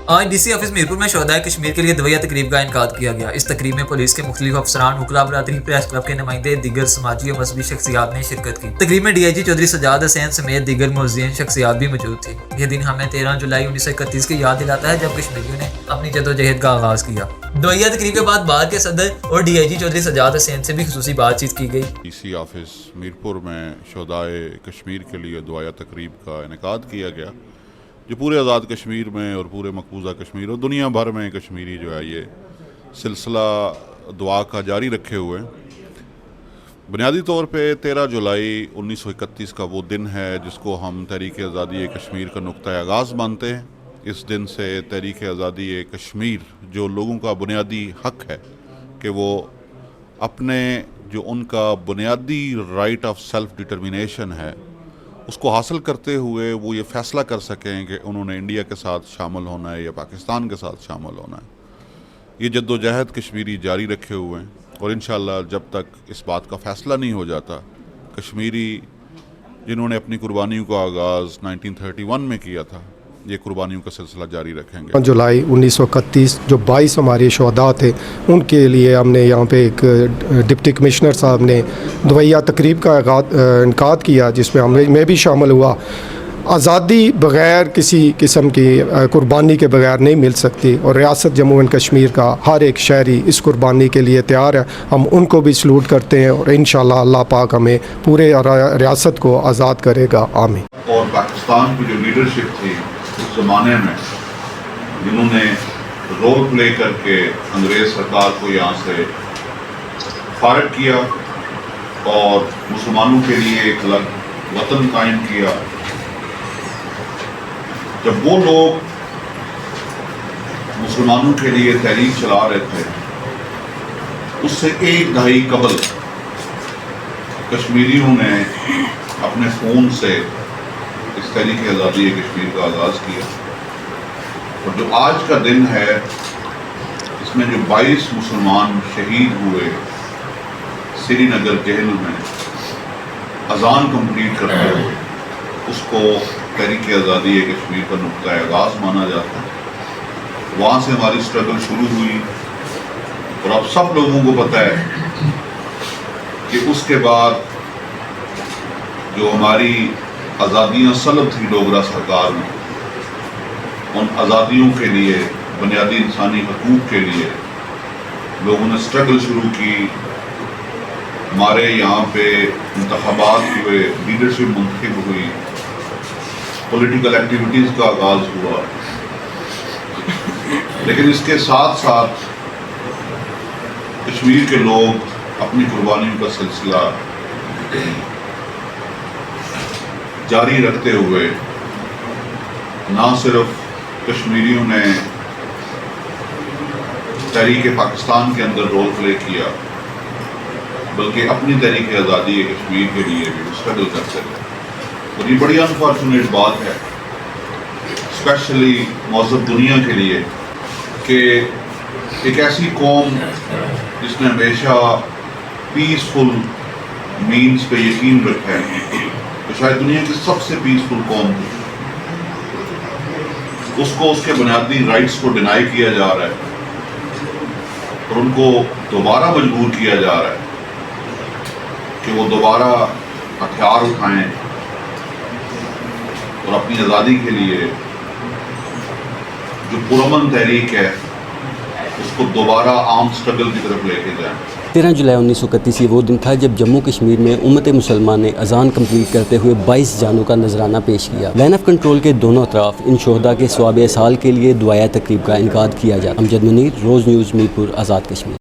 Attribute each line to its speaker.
Speaker 1: آج D C office Mirpur میں شہدائے کشمیر کے لیے دویہ تقریب کا انعقاد کیا گیا۔ اس تقریب میں پولیس کے مختلف افسران، وکلاء برادری، پریس کلب کے نمائندے، دیگر سماجی اور مذہبی شخصیات نے شرکت کی۔ تقریب میں ڈی آئی جی چودھری سجاد حسین سمیت دیگر معززین شخصیات بھی موجود تھیں۔ یہ دن ہمیں 13 جولائی 1931 کی یاد دلاتا ہے جب کشمیریوں نے اپنی جدوجہد کا آغاز کیا۔ دویہ تقریب کے بعد بار کے صدر اور ڈی آئی جی چودھری سجاد حسین سے بھی خصوصی بات چیت کی گئی۔
Speaker 2: ڈی سی آفس میرپور میں شہدائے کشمیر کے لیے دعائیہ تقریب کا انعقاد کیا گیا، جو پورے آزاد کشمیر میں اور پورے مقبوضہ کشمیر اور دنیا بھر میں کشمیری جو ہے یہ سلسلہ دعا کا جاری رکھے ہوئے ہیں۔ بنیادی طور پہ 13 جولائی 1931 کا وہ دن ہے جس کو ہم تحریک آزادی کشمیر کا نقطۂ آغاز مانتے ہیں۔ اس دن سے تحریک آزادی کشمیر جو لوگوں کا بنیادی حق ہے کہ وہ اپنے جو ان کا بنیادی رائٹ آف سیلف ڈٹرمنیشن ہے اس کو حاصل کرتے ہوئے وہ یہ فیصلہ کر سکیں کہ انہوں نے انڈیا کے ساتھ شامل ہونا ہے یا پاکستان کے ساتھ شامل ہونا ہے۔ یہ جد و جہد کشمیری جاری رکھے ہوئے ہیں اور انشاءاللہ جب تک اس بات کا فیصلہ نہیں ہو جاتا، کشمیری جنہوں نے اپنی قربانیوں کا آغاز 1931 میں کیا تھا یہ قربانیوں کا سلسلہ جاری رکھیں گے۔
Speaker 3: جولائی 1931 جو 22 ہمارے شہداء تھے ان کے لیے ہم نے یہاں پہ ایک ڈپٹی کمشنر صاحب نے دویہ تقریب کا انعقاد کیا جس میں میں بھی شامل ہوا۔ آزادی بغیر کسی قسم کی قربانی کے بغیر نہیں مل سکتی اور ریاست جموں اینڈ کشمیر کا ہر ایک شہری اس قربانی کے لیے تیار ہے۔ ہم ان کو بھی سلوٹ کرتے ہیں اور انشاءاللہ اللہ پاک ہمیں پورے ریاست کو آزاد کرے گا، آمین۔
Speaker 2: اور پاکستان کی جو لیڈرشپ تھی اس زمانے میں جنہوں نے رول پلے کر کے انگریز سرکار کو یہاں سے فارغ کیا اور مسلمانوں کے لیے ایک الگ وطن قائم کیا، جب وہ لوگ مسلمانوں کے لیے تحریک چلا رہے تھے اس سے ایک دہائی قبل کشمیریوں نے اپنے خون سے اس تحریک آزادی کشمیر کا آغاز کیا، اور جو آج کا دن ہے اس میں جو 22 مسلمان شہید ہوئے سری نگر جیل میں اذان کمپلیٹ کرتے ہوئے، اس کو تحریک آزادی کشمیر کا نقطۂ آغاز مانا جاتا ہے۔ وہاں سے ہماری سٹرگل شروع ہوئی اور اب سب لوگوں کو پتہ ہے کہ اس کے بعد جو ہماری آزادیاں سلب تھی ڈوگرا سرکار میں، ان آزادیوں کے لیے، بنیادی انسانی حقوق کے لیے لوگوں نے سٹرگل شروع کی۔ ہمارے یہاں پہ انتخابات ہوئے، لیڈرشپ منتخب ہوئی، پولیٹیکل ایکٹیویٹیز کا آغاز ہوا، لیکن اس کے ساتھ ساتھ کشمیر کے لوگ اپنی قربانیوں کا سلسلہ جاری رکھتے ہوئے نہ صرف کشمیریوں نے تحریک پاکستان کے اندر رول پلے کیا بلکہ اپنی تحریک آزادی کشمیر کے لیے بھی اسٹرگل کرتے رہے۔ اور یہ بڑی انفارچونیٹ بات ہے اسپیشلی مہذب دنیا کے لیے کہ ایک ایسی قوم جس نے ہمیشہ پیسفل مینز پہ یقین رکھا ہے، تو شاید دنیا کی سب سے پیسفل قوم تھی، اس کو اس کے بنیادی رائٹس کو ڈینائی کیا جا رہا ہے اور ان کو دوبارہ مجبور کیا جا رہا ہے کہ وہ دوبارہ ہتھیار اٹھائیں اور اپنی آزادی کے لیے جو پرامن تحریک ہے اس کو دوبارہ عام سٹرگل کی طرف لے کے جائیں۔
Speaker 4: 13 جولائی 1931 یہ وہ دن تھا جب جموں کشمیر میں امت مسلمان نے اذان کمپلیٹ کرتے ہوئے 22 جانوں کا نذرانہ پیش کیا۔ لائن آف کنٹرول کے دونوں اطراف ان شہداء کے ثواب اصال کے لیے دعائیہ تقریب کا انعقاد کیا جاتا۔ امجد منیر، روز نیوز، میرپور، آزاد کشمیر۔